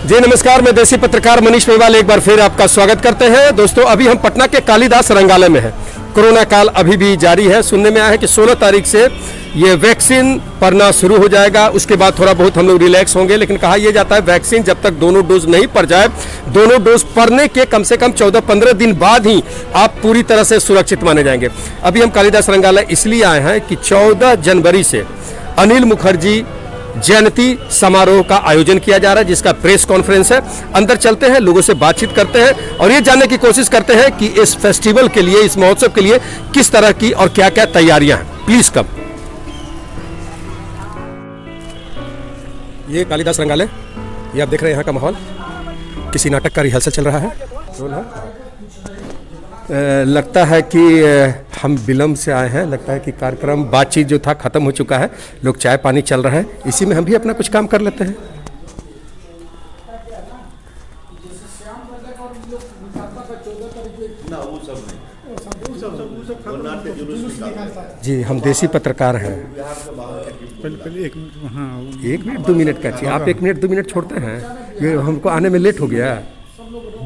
जी नमस्कार, मैं देसी पत्रकार मनीष मेवाल एक बार फिर आपका स्वागत करते हैं। दोस्तों, अभी हम पटना के कालिदास रंगालय में हैं। कोरोना काल अभी भी जारी है। सुनने में आया है कि 16 तारीख से ये वैक्सीन पड़ना शुरू हो जाएगा। उसके बाद थोड़ा बहुत हम लोग रिलैक्स होंगे, लेकिन कहा यह जाता है वैक्सीन जब तक दोनों डोज नहीं पड़ जाए, दोनों डोज पड़ने के कम से कम 14-15 दिन बाद ही आप पूरी तरह से सुरक्षित माने जाएंगे। अभी हम कालिदास रंगालय इसलिए आए हैं कि 14 जनवरी से अनिल मुखर्जी जयंती समारोह का आयोजन किया जा रहा है, जिसका प्रेस कॉन्फ्रेंस है। अंदर चलते हैं, लोगों से बातचीत करते हैं और ये जानने की कोशिश करते हैं कि इस फेस्टिवल के लिए, इस महोत्सव के लिए किस तरह की और क्या क्या तैयारियां हैं। Please come. ये कालिदास रंगालय, ये आप देख रहे हैं यहाँ का माहौल। किसी नाटक का रिहर्सल चल रहा है। लगता है कि हम विलम्ब से आए हैं। लगता है कि कार्यक्रम बातचीत जो था खत्म हो चुका है। लोग चाय पानी चल रहा है, इसी में हम भी अपना कुछ काम कर लेते हैं। जी हम देसी पत्रकार हैं। पहले 1 मिनट, हाँ 1 मिनट 2 मिनट का चाहिए। आप 1 मिनट 2 मिनट छोड़ते हैं। ये हमको आने में लेट हो गया।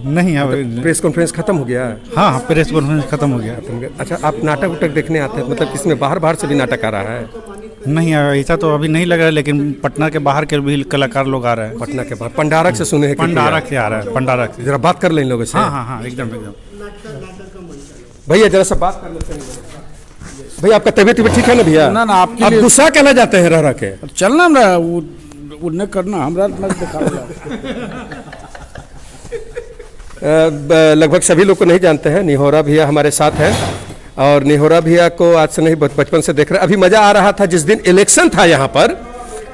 नहीं, प्रेस कॉन्फ्रेंस खत्म हो गया। हाँ प्रेस कॉन्फ्रेंस खत्म हो गया। अच्छा, आप नाटक उटक देखने आते हैं? मतलब इसमें बाहर से भी नाटक आ रहा है? नहीं, ऐसा तो अभी नहीं लग रहा है, लेकिन पटना के बाहर के भी कलाकार लोग आ रहे हैं। पटना के बाहर पंडारक से सुने हैं? पंडारक से आ रहा है। पंडारक से जरा बात कर लें इन लोगों से। हाँ एकदम। भैया जरा सा बात कर लेते हैं। भैया आपका तबीयत ठीक है ना भैया? ना आप गुस्सा कहना जाते हैं रह के? चलना ना वो न करना हमरा लगभग सभी लोग को नहीं जानते हैं। निहोरा भैया हमारे साथ हैं और निहोरा भैया को आज से नहीं बचपन से देख रहे हैं। अभी मजा आ रहा था जिस दिन इलेक्शन था, यहाँ पर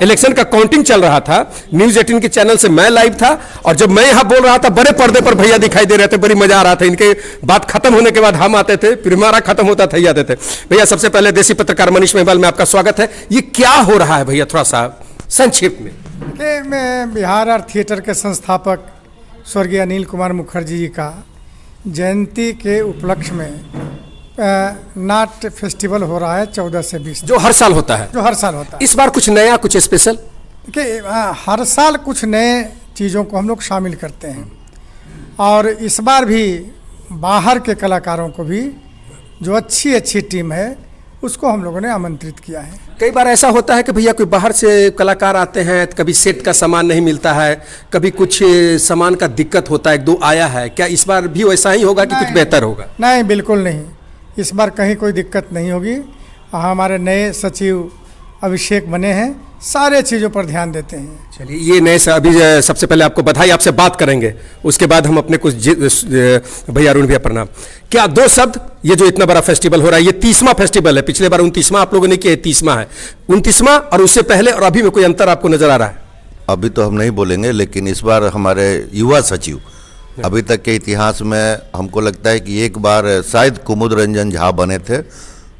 इलेक्शन का काउंटिंग चल रहा था। न्यूज़ 18 के चैनल से मैं लाइव था और जब मैं यहाँ बोल रहा था बड़े पर्दे पर भैया दिखाई दे रहे थे। बड़ी मजा आ रहा था। इनके बात खत्म होने के बाद हम आते थे, फिर हमारा खत्म होता था, ये आते थे। भैया सबसे पहले देसी पत्रकार मनीष मेवाल में आपका स्वागत है। ये क्या हो रहा है भैया, थोड़ा सा संक्षिप्त में? मैं बिहार आर्ट थिएटर के संस्थापक स्वर्गीय अनिल कुमार मुखर्जी जी का जयंती के उपलक्ष्य में नाट्य फेस्टिवल हो रहा है 14 से 20, जो हर साल होता है। इस बार कुछ नया, कुछ स्पेशल? कि हर साल कुछ नए चीज़ों को हम लोग शामिल करते हैं और इस बार भी बाहर के कलाकारों को भी, जो अच्छी टीम है, उसको हम लोगों ने आमंत्रित किया है। कई बार ऐसा होता है कि भैया कोई बाहर से कलाकार आते हैं, कभी सेट का सामान नहीं मिलता है, कभी कुछ सामान का दिक्कत होता है, 1-2 आया है। क्या इस बार भी वैसा ही होगा कि कुछ बेहतर होगा? नहीं, बिल्कुल नहीं। इस बार कहीं कोई दिक्कत नहीं होगी। हमारे नए सचिव अभिषेक बने हैं, सारे चीज़ों पर ध्यान देते हैं। चलिए, ये नए से अभी सबसे पहले आपको बधाई, आपसे बात करेंगे, उसके बाद हम अपने कुछ भैया अरुण भैया प्रणाम। क्या 2 शब्द, ये जो इतना बड़ा फेस्टिवल हो रहा है, ये 30वां फेस्टिवल है। पिछले बार 29वां आप लोगों ने किया, 30वां है। 29वां और उससे पहले और अभी में कोई अंतर आपको नजर आ रहा है? अभी तो हम नहीं बोलेंगे, लेकिन इस बार हमारे युवा सचिव, अभी तक के इतिहास में हमको लगता है कि एक बार शायद कुमुद रंजन झा बने थे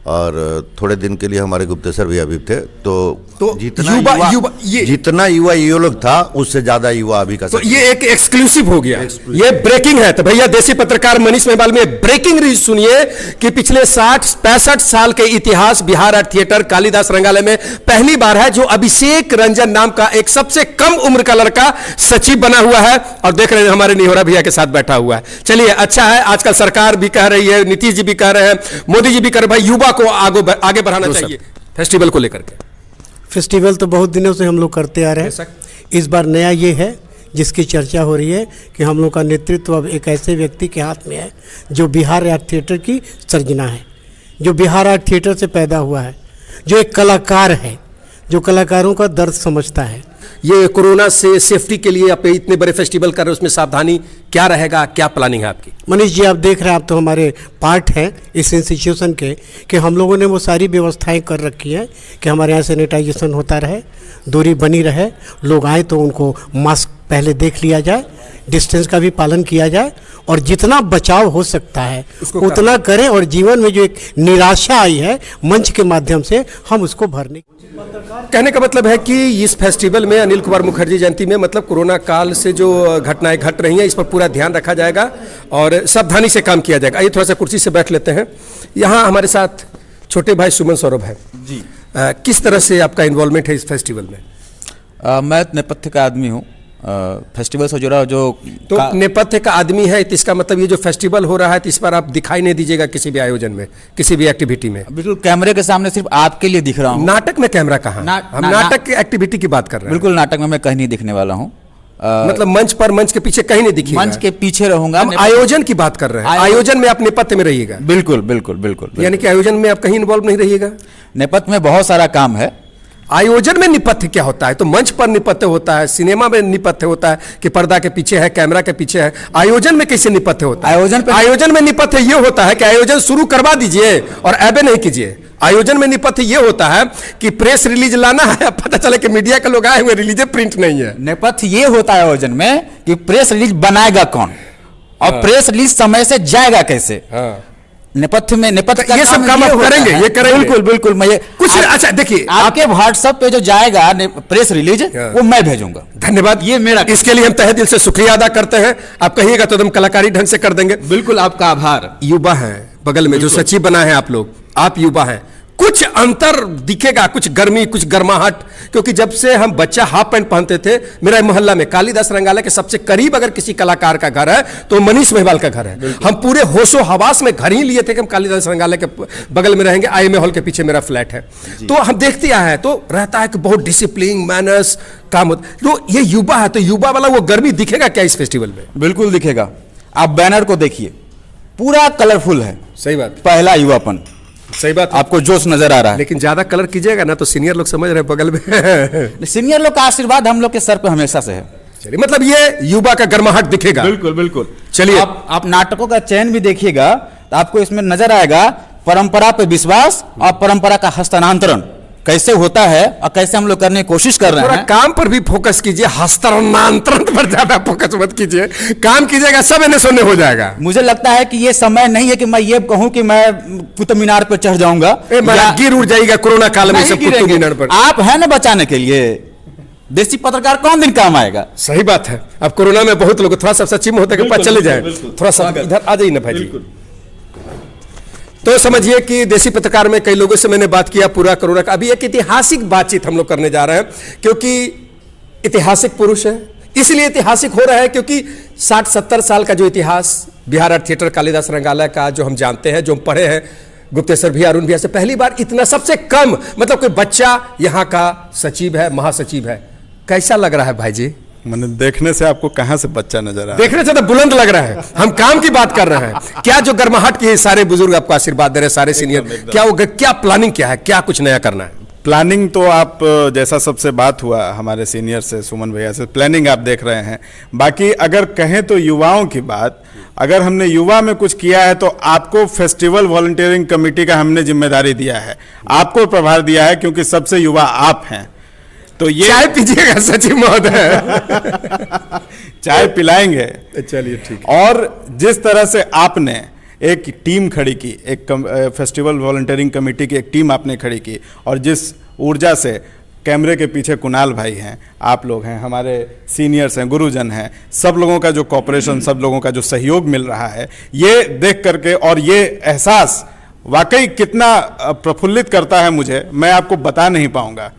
और थोड़े दिन के लिए हमारे गुप्तेश्वर भैया भी थे। तो जितना युवा ये लोग था, उससे ज्यादा युवा अभी का। तो ये एक एक्सक्लूसिव हो गया, ये ब्रेकिंग है। तो भैया देसी पत्रकार मनीष मेवाल में ब्रेकिंग न्यूज सुनिए कि पिछले 60-65 साल के इतिहास बिहार आर्ट थिएटर कालिदास रंगालय में पहली बार है जो अभिषेक रंजन नाम का एक सबसे कम उम्र का लड़का सचिव बना हुआ है। और देख रहे हैं हमारे निहोरा भैया के साथ बैठा हुआ है। चलिए, अच्छा है, आजकल सरकार भी कह रही है, नीतीश जी भी कह रहे हैं, मोदी जी भी कह रहे हैं, भाई युवा को आगे बढ़ाना चाहिए फेस्टिवल को लेकर के। फेस्टिवल तो बहुत दिनों से हम लोग करते आ रहे हैं। इस बार नया ये है जिसकी चर्चा हो रही है कि हम लोग का नेतृत्व अब एक ऐसे व्यक्ति के हाथ में है जो बिहार आर्ट थिएटर की सर्जना है, जो बिहार आर्ट थिएटर से पैदा हुआ है, जो एक कलाकार है, जो कलाकारों का दर्द समझता है। ये कोरोना से सेफ्टी के लिए आप इतने बड़े फेस्टिवल कर रहे हैं, उसमें सावधानी क्या रहेगा, क्या प्लानिंग है आपकी? मनीष जी, आप देख रहे हैं, आप तो हमारे पार्ट हैं इस इंस्टीट्यूशन के, कि हम लोगों ने वो सारी व्यवस्थाएं कर रखी हैं कि हमारे यहाँ सैनिटाइजेशन होता रहे, दूरी बनी रहे, लोग आए तो उनको मास्क पहले देख लिया जाए, डिस्टेंस का भी पालन किया जाए और जितना बचाव हो सकता है उतना करें। और जीवन में जो एक निराशा आई है मंच के माध्यम से, हम उसको भरने। कहने का मतलब है कि इस फेस्टिवल में अनिल कुमार मुखर्जी जयंती में, मतलब कोरोना काल से जो घटनाएं घट रही हैं, इस पर पूरा ध्यान रखा जाएगा और सावधानी से काम किया जाएगा। आइए थोड़ा सा कुर्सी से बैठ लेते हैं। यहाँ हमारे साथ छोटे भाई सुमन सौरभ है जी। किस तरह से आपका इन्वॉल्वमेंट है इस फेस्टिवल में? मैं नेपथ्य का आदमी हूँ फेस्टिवल से जुड़ा जो तो नेपथ्य का आदमी है, तो इसका मतलब ये जो फेस्टिवल हो रहा है तो इस पर आप दिखाई नहीं दीजिएगा किसी भी आयोजन में, किसी भी एक्टिविटी में। बिल्कुल कैमरे के सामने सिर्फ आपके लिए दिख रहा हूँ। नाटक में कैमरा कहाँ? हम नाटक की एक्टिविटी की बात कर रहे हैं। बिल्कुल नाटक में मैं कहीं नहीं दिखने वाला हूँ। मतलब मंच पर, मंच के पीछे कहीं नहीं दिखिएगा। मंच के पीछे रहूंगा। हम आयोजन की बात कर रहे हैं। आयोजन में आप नेपथ्य में रहिएगा। बिल्कुल बिल्कुल बिल्कुल। यानी कि आयोजन में आप कहीं इन्वॉल्व नहीं रहिएगा। नेपथ्य में बहुत सारा काम है। आयोजन में नेपथ्य क्या होता है? तो मंच पर नेपथ्य होता है, सिनेमा में नेपथ्य होता है कि पर्दा के पीछे है, कैमरा के पीछे है। आयोजन में कैसे नेपथ्य होता है? आयोजन में नेपथ्य ये होता है कि आयोजन शुरू करवा दीजिए और ऐबे नहीं कीजिए। आयोजन में नेपथ्य ये होता है कि प्रेस रिलीज लाना है, पता चले कि मीडिया के लोग आए हुए, रिलीज प्रिंट नहीं है। नेपथ्य ये होता है आयोजन में कि प्रेस रिलीज बनाएगा कौन और प्रेस रिलीज समय से जाएगा कैसे। नेपथ्य में नेपथ्य ये सब काम आप करेंगे, ये करेंगे। बिल्कुल बिल्कुल। मैं ये कुछ अच्छा देखिए, आपके व्हाट्सएप पे जो जाएगा प्रेस रिलीज वो मैं भेजूंगा। धन्यवाद, ये मेरा, इसके लिए हम तहे दिल से शुक्रिया अदा करते हैं। आप कहिएगा तो हम कलाकारी ढंग से कर देंगे। बिल्कुल, आपका आभार। युवा है बगल में जो सचिव बना है, आप लोग, आप युवा हैं, कुछ अंतर दिखेगा, कुछ गर्मी, कुछ गर्माहट, क्योंकि जब से हम बच्चा हाफ पैंट पहनते थे, मेरा मोहल्ला में कालिदास रंगालय के सबसे करीब अगर किसी कलाकार का घर है तो मनीष महिवाल का घर है। हम पूरे होशो हवास में घर ही लिए थे कि हम कालिदास रंगालय के बगल में रहेंगे। IMA हॉल के पीछे मेरा फ्लैट है। तो हम देखते आए हैं, तो रहता है कि बहुत डिसिप्लिन, मैनर्स काम होता। तो ये युवा है, तो युवा वाला वो गर्मी दिखेगा क्या इस फेस्टिवल में? बिल्कुल दिखेगा। आप बैनर को देखिए, पूरा कलरफुल है। सही बात, पहला युवापन। सही बात, आपको जोश नजर आ रहा है। लेकिन ज्यादा कलर कीजिएगा ना तो सीनियर लोग समझ रहे हैं बगल में। सीनियर लोग का आशीर्वाद हम लोग के सर पे हमेशा से है। चलिए, मतलब ये युवा का गर्माहट दिखेगा। बिल्कुल बिल्कुल। चलिए, आप नाटकों का चयन भी देखिएगा तो आपको इसमें नजर आएगा परंपरा पे विश्वास और परंपरा का हस्तांतरण कैसे होता है और कैसे हम लोग करने की कोशिश कर रहे हैं। काम पर भी फोकस कीजिए, हस्तांतरण पर ज्यादा फोकस मत कीजिए। काम कीजिएगा, सब इन्हें सुनने हो जाएगा। मुझे लगता है कि ये समय नहीं है कि मैं ये कहूं कि मैं कुतुब मीनार पर चढ़ जाऊंगा, गिर उड़ जाएगा कोरोना काल में सब कुतुब मीनार पर। आप है ना बचाने के लिए। देसी पत्रकार कौन दिन काम आएगा। सही बात है। अब कोरोना में बहुत लोग थोड़ा सा सच्ची में होता है कि पास चले जाए, थोड़ा सा इधर आ जाइए ना भाई जी। तो समझिए कि देसी पत्रकार में कई लोगों से मैंने बात किया पूरा कोरोना का। अभी एक ऐतिहासिक बातचीत हम लोग करने जा रहे हैं, क्योंकि ऐतिहासिक पुरुष है, इसलिए ऐतिहासिक हो रहा है क्योंकि 60-70 साल का जो इतिहास बिहार आर्ट थिएटर कालिदास रंगालय का जो हम जानते हैं, जो हम पढ़े हैं, गुप्तेश्वर भैया, अरुण भैया से, पहली बार इतना सबसे कम, मतलब कोई बच्चा यहाँ का सचिव है, महासचिव है। कैसा लग रहा है भाई जी? मैंने देखने से आपको कहां से बच्चा नजर आ रहा है? देखने से तो बुलंद लग रहा है। हम काम की बात कर रहे हैं। क्या जो गर्माहट की सारे बुजुर्ग आपको आशीर्वाद दे रहे हैं, सारे सीनियर, क्या वो क्या प्लानिंग क्या है, क्या कुछ नया करना है? प्लानिंग तो आप जैसा सबसे बात हुआ हमारे सीनियर से, सुमन भैया से, प्लानिंग आप देख रहे हैं। बाकी अगर कहें तो युवाओं की बात, अगर हमने युवा में कुछ किया है तो आपको फेस्टिवल वॉलंटियरिंग कमेटी का हमने जिम्मेदारी दिया है, आपको प्रभार दिया है, क्योंकि सबसे युवा आप हैं। तो ये चाय पीजिएगा सचिव महोदय। चाय पिलाएंगे। चलिए ठीक। और जिस तरह से आपने एक टीम खड़ी की, एक फेस्टिवल वॉलंटियरिंग कमेटी की एक टीम आपने खड़ी की, और जिस ऊर्जा से कैमरे के पीछे कुणाल भाई हैं, आप लोग हैं, हमारे सीनियर्स हैं, गुरुजन हैं, सब लोगों का जो कॉपरेशन, सब लोगों का जो सहयोग मिल रहा है, ये देख करके और ये एहसास वाकई कितना प्रफुल्लित करता है मुझे, मैं आपको बता नहीं पाऊंगा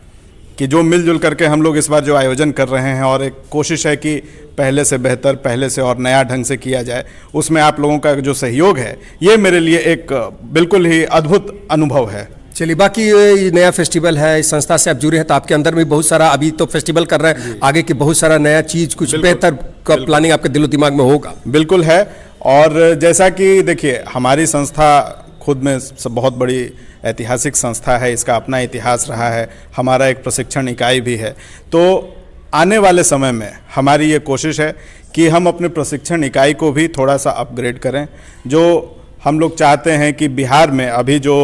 कि जो मिलजुल करके हम लोग इस बार जो आयोजन कर रहे हैं, और एक कोशिश है कि पहले से बेहतर, पहले से और नया ढंग से किया जाए, उसमें आप लोगों का जो सहयोग है, ये मेरे लिए एक बिल्कुल ही अद्भुत अनुभव है। चलिए, बाकी ये नया फेस्टिवल है, इस संस्था से आप जुड़े हैं तो आपके अंदर में बहुत सारा, अभी तो फेस्टिवल कर रहे हैं, आगे की बहुत सारा नया चीज, कुछ बेहतर का प्लानिंग आपके दिलो दिमाग में होगा। बिल्कुल है। और जैसा कि देखिए, हमारी संस्था खुद में बहुत बड़ी ऐतिहासिक संस्था है, इसका अपना इतिहास रहा है, हमारा एक प्रशिक्षण इकाई भी है। तो आने वाले समय में हमारी ये कोशिश है कि हम अपने प्रशिक्षण इकाई को भी थोड़ा सा अपग्रेड करें। जो हम लोग चाहते हैं कि बिहार में अभी जो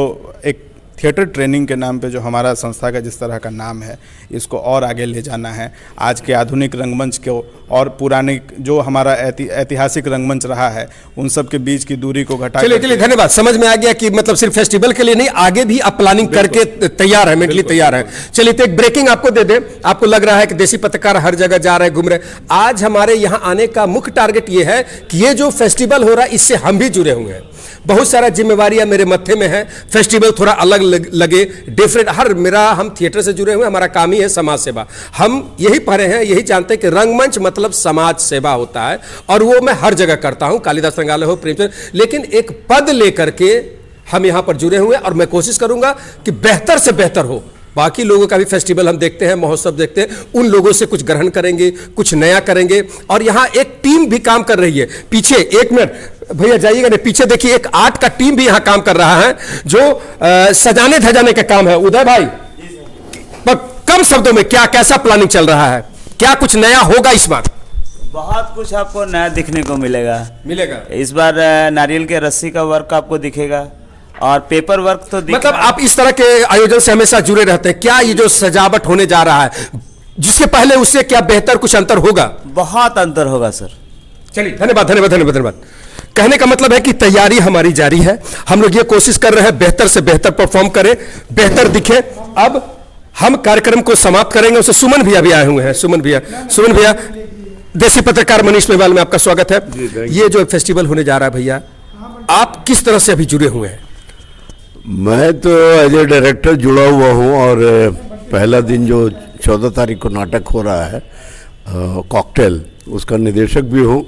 एक थिएटर ट्रेनिंग के नाम पे जो हमारा संस्था का जिस तरह का नाम है, इसको और आगे ले जाना है। आज के आधुनिक रंगमंच को और पुराने जो हमारा ऐतिहासिक रंगमंच रहा है, उन सब के बीच की दूरी को घटा। चलिए, धन्यवाद। समझ में आ गया कि मतलब सिर्फ फेस्टिवल के लिए नहीं, आगे भी आप प्लानिंग करके तैयार है, मेंटली तैयार है। चलिए, तो एक ब्रेकिंग आपको दे दे। आपको लग रहा है कि देसी पत्रकार हर जगह जा रहे हैं, घूम रहे हैं। आज हमारे यहाँ आने का मुख्य टारगेट ये है कि ये जो फेस्टिवल हो रहा है, इससे हम भी जुड़े हुए हैं। बहुत सारा जिम्मेवारियां मेरे मत्थे में है, फेस्टिवल थोड़ा अलग लगे, डिफरेंट, हम थिएटर से जुड़े हुए, हमारा काम ही है समाज सेवा। हम यही पढ़े हैं, यही जानते हैं कि रंगमंच मतलब समाज सेवा होता है, और वो मैं हर जगह करता हूं, कालिदास संग्रहालय हो, प्रेमचंद, लेकिन एक पद लेकर के हम यहां पर जुड़े हुए, और मैं कोशिश करूंगा कि बेहतर से बेहतर हो। बाकी लोगों का भी फेस्टिवल हम देखते हैं, महोत्सव देखते हैं, उन लोगों से कुछ ग्रहण करेंगे, कुछ नया करेंगे। और यहां एक टीम भी काम कर रही है पीछे, एक मिनट भैया जाइएगा नहीं, पीछे देखिए एक आर्ट का टीम भी यहां काम कर रहा है, जो सजाने धजाने का काम है। उदय भाई, कम शब्दों में क्या कैसा प्लानिंग चल रहा है, क्या कुछ नया होगा इस बार? बहुत कुछ आपको नया दिखने को मिलेगा। इस बार नारियल के रस्सी का वर्क आपको दिखेगा, और पेपर वर्क तो मतलब आप इस तरह के आयोजन से हमेशा जुड़े रहते हैं क्या? ये जो सजावट होने जा रहा है, जिसके पहले उससे क्या बेहतर कुछ अंतर होगा? बहुत अंतर होगा सर। चलिए, धन्यवाद धन्यवाद धन्यवाद धन्यवाद। कहने का मतलब है कि तैयारी हमारी जारी है, हम लोग ये कोशिश कर रहे हैं बेहतर से बेहतर परफॉर्म करें, बेहतर दिखे। अब हम कार्यक्रम को समाप्त करेंगे। उससे सुमन भैया भी आए हुए हैं। सुमन भैया, देसी पत्रकार मनीष मेवाल में आपका स्वागत है। ये जो फेस्टिवल होने जा रहा है भैया, आप किस तरह से अभी जुड़े हुए हैं? मैं तो एज ए डायरेक्टर जुड़ा हुआ हूँ, और पहला दिन जो 14 तारीख को नाटक हो रहा है कॉकटेल, उसका निदेशक भी हूँ,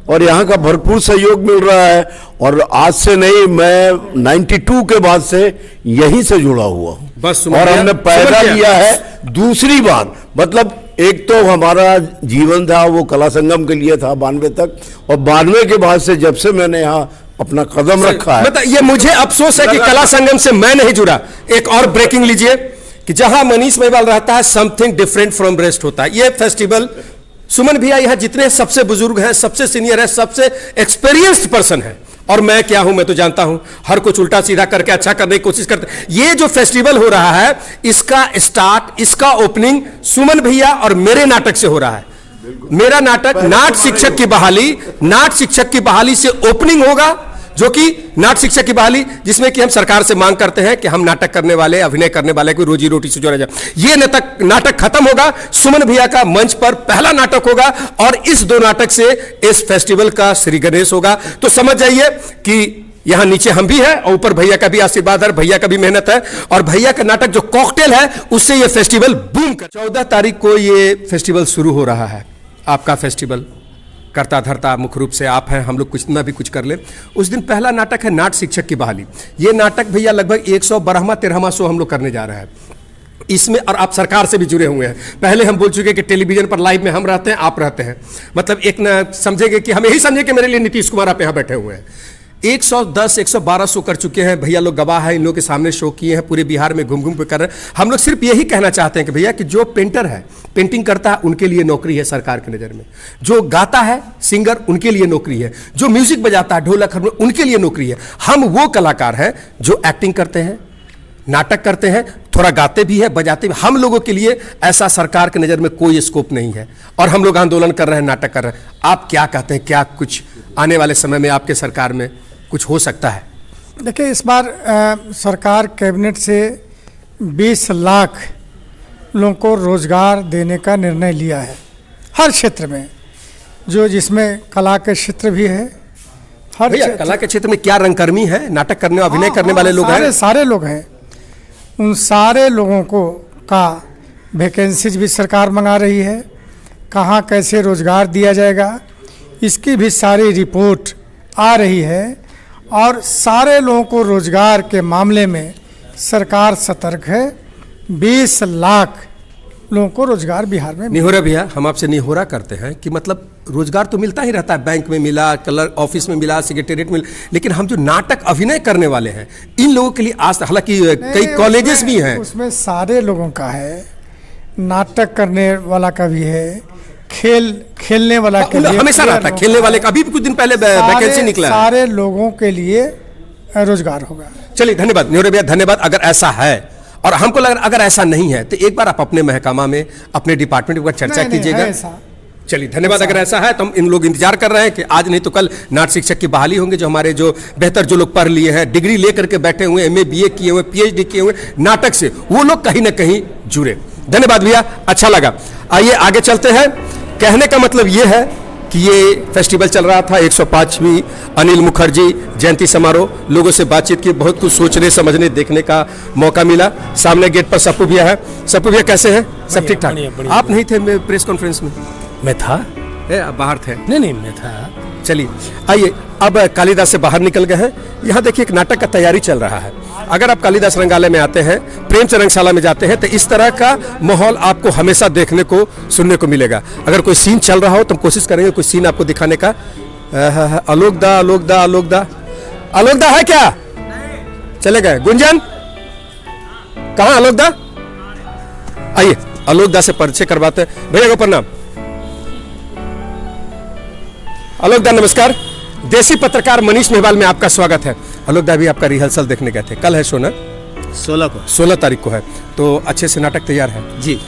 और यहाँ का भरपूर सहयोग मिल रहा है। और आज से नहीं, मैं 92 के बाद से यहीं से जुड़ा हुआ हूँ, और हमने पैदा लिया है दूसरी बार। मतलब एक तो हमारा जीवन था वो कला संगम के लिए था 92 तक, और 92 के बाद से जब से मैंने यहाँ अपना कदम रखा है, मतलब ये मुझे अफसोस है कि कला संगम से मैं नहीं जुड़ा। एक और ब्रेकिंग लीजिए कि जहां मनीष मेवाल रहता है, समथिंग डिफरेंट फ्रॉम रेस्ट होता है। ये फेस्टिवल, सुमन भैया यहाँ जितने सबसे बुजुर्ग हैं, सबसे सीनियर है, सबसे एक्सपीरियंस्ड पर्सन है, और मैं क्या हूं, मैं तो जानता हूं, हर कुछ उल्टा सीधा करके अच्छा करने की कोशिश करते। ये जो फेस्टिवल हो रहा है, इसका स्टार्ट, इसका ओपनिंग सुमन भैया और मेरे नाटक से हो रहा है। मेरा नाटक नाट्य शिक्षक की बहाली से ओपनिंग होगा, जो कि नाट्य शिक्षक की बहाली, जिसमें कि हम सरकार से मांग करते हैं कि हम नाटक करने वाले, अभिनय करने वाले को रोजी रोटी से जोड़ा जाए। ये नाटक खत्म होगा, सुमन भैया का मंच पर पहला नाटक होगा, और इस 2 नाटक से इस फेस्टिवल का श्री गणेश होगा। तो समझ जाइए कि यहां नीचे हम भी हैं, और ऊपर भैया का भी आशीर्वाद है, भैया का भी मेहनत है, और भैया का नाटक जो कॉकटेल है, उससे ये फेस्टिवल बूम कर। 14 तारीख को ये फेस्टिवल शुरू हो रहा है, आपका फेस्टिवल। करता धरता मुख्य रूप से आप हैं, हम लोग कुछ ना भी कुछ कर ले। उस दिन पहला नाटक है नाट्य शिक्षक की बहाली। ये नाटक भैया लगभग 112वां-13वां शो हम लोग करने जा रहे हैं इसमें, और आप सरकार से भी जुड़े हुए हैं। पहले हम बोल चुके हैं कि टेलीविजन पर लाइव में हम रहते हैं, आप रहते हैं, मतलब एक ना समझेंगे कि हम यही समझे कि मेरे लिए नीतीश कुमार आप यहाँ बैठे हुए हैं। 110-112 शो कर चुके हैं, भैया लोग गवाह है, इन लोगों के सामने शो किए हैं, पूरे बिहार में घूम घूम के कर रहे हैं। हम लोग सिर्फ यही कहना चाहते हैं कि भैया कि जो पेंटर है, पेंटिंग करता है, उनके लिए नौकरी है सरकार की नज़र में। जो गाता है सिंगर, उनके लिए नौकरी है। जो म्यूजिक बजाता है, ढोलक हारमोनियम, उनके लिए नौकरी है। हम वो कलाकार हैं जो एक्टिंग करते हैं, नाटक करते हैं, थोड़ा गाते भी है, बजाते भी। हम लोगों के लिए ऐसा सरकार की नज़र में कोई स्कोप नहीं है, और हम लोग आंदोलन कर रहे हैं, नाटक कर रहे हैं। आप क्या कहते हैं, क्या कुछ आने वाले समय में आपके सरकार में कुछ हो सकता है? देखिए, इस बार सरकार कैबिनेट से 20 लाख लोगों को रोजगार देने का निर्णय लिया है, हर क्षेत्र में, जो जिसमें कला के क्षेत्र भी है। हर भैया कला के क्षेत्र में क्या रंगकर्मी है, नाटक करने, अभिनय करने वाले लोग हैं, सारे लोग हैं। उन सारे लोगों को का वैकेंसीज भी सरकार मंगा रही है, कहाँ कैसे रोजगार दिया जाएगा, इसकी भी सारी रिपोर्ट आ रही है, और सारे लोगों को रोजगार के मामले में सरकार सतर्क है। 20 लाख लोगों को रोजगार बिहार में। निहोरा भैया, हम आपसे निहोरा करते हैं कि मतलब रोजगार तो मिलता ही रहता है, बैंक में मिला, कलर ऑफिस में मिला, सेक्रेटेरिएट में, लेकिन हम जो नाटक अभिनय करने वाले हैं, इन लोगों के लिए आज, हालांकि कई कॉलेजेस भी हैं, उसमें सारे लोगों का है, नाटक करने वाला का भी है, खेलने वाला के लिए हमेशा रहता है, खेलने वाले का भी कुछ दिन पहले वैकेंसी निकला है। सारे लोगों के लिए रोजगार होगा। चलिए, धन्यवाद निहोरा भैया, धन्यवाद। अगर ऐसा है, और हमको लग रहा अगर ऐसा नहीं है, तो एक बार आप अपने महकमा में, अपने डिपार्टमेंट में चर्चा कीजिएगा। चलिए, धन्यवाद। अगर ऐसा है तो हम इन लोग इंतजार कर रहे हैं कि आज नहीं तो कल नाट्य शिक्षक की बहाली होंगे। जो हमारे जो बेहतर जो लोग पढ़ लिए हैं, डिग्री लेकर के बैठे हुए, MA BA किए हुए, PhD किए हुए नाटक से, वो लोग कहीं ना कहीं जुड़े। धन्यवाद भैया, अच्छा लगा। आइए आगे चलते हैं। कहने का मतलब ये है कि ये फेस्टिवल चल रहा था 105वीं अनिल मुखर्जी जयंती समारोह, लोगों से बातचीत की, बहुत कुछ सोचने समझने देखने का मौका मिला। सामने गेट पर सप्पू भैया है। सप्पू भैया कैसे हैं? सब ठीक ठाक? आप नहीं थे प्रेस कॉन्फ्रेंस में? मैं था। आप बाहर थे? नहीं मैं था। चलिए आइए, अब कालिदास से बाहर निकल गए हैं। यहाँ देखिए एक नाटक का तैयारी चल रहा है। अगर आप कालिदास रंगालय में आते हैं, प्रेमचंद रंगशाला में जाते हैं, तो इस तरह का माहौल आपको हमेशा देखने को सुनने को मिलेगा। अगर कोई सीन चल रहा हो तो हम कोशिश करेंगे कोई सीन आपको दिखाने का। आलोकदा आलोकदा आलोकदा आलोकदा है क्या? चले गए। गुंजन कहाँ? आलोकदा आइए, आलोकदा से परिचय करवाते हैं। भैया को प्रणाम। आलोकदा नमस्कार। देसी पत्रकार मनीष मेहवाल में आपका स्वागत है। आलोकदा भी आपका रिहर्सल देखने गए थे, कल है शो ना? 16 तारीख को है, तो अच्छे से नाटक तैयार है जी।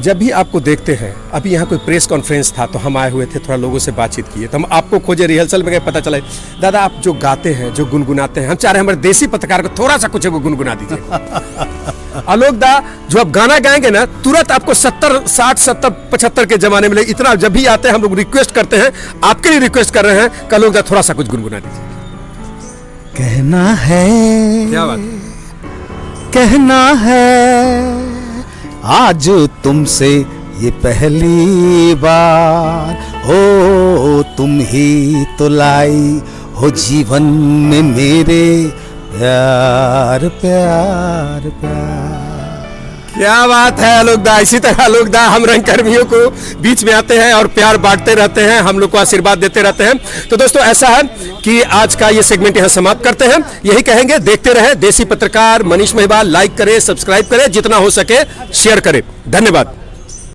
जब भी आपको देखते हैं, अभी यहाँ कोई प्रेस कॉन्फ्रेंस था तो हम आए हुए थे, थोड़ा लोगों से बातचीत किए, तो हम आपको खोजे, रिहर्सल में गए, पता चला दादा आप जो गाते हैं, जो गुनगुनाते हैं, हम चाह रहे हैं हमारे देसी पत्रकार को थोड़ा सा कुछ गुनगुना दीजिए। आलोकदा जो आप गाना गाएंगे ना, तुरंत आपको 70, 60, 70, 75 के जमाने में इतना, जब भी आते हैं हम लोग रिक्वेस्ट करते हैं, आपके लिए रिक्वेस्ट कर रहे हैं, आलोकदा थोड़ा सा कुछ गुनगुना दीजिए। कहना है, क्या बात, कहना है आज तुमसे ये पहली बार, हो तुम ही तो लाई हो जीवन में मेरे प्यार प्यार प्यार। क्या बात है आलोकदा। इसी तरह आलोकदा हम रंगकर्मियों को बीच में आते हैं और प्यार बांटते रहते हैं, हम लोग को आशीर्वाद देते रहते हैं। तो दोस्तों ऐसा है कि आज का ये सेगमेंट यहाँ समाप्त करते हैं। यही कहेंगे, देखते रहे देसी पत्रकार मनीष मेहवाल। लाइक करें, सब्सक्राइब करें, जितना हो सके शेयर करें। धन्यवाद।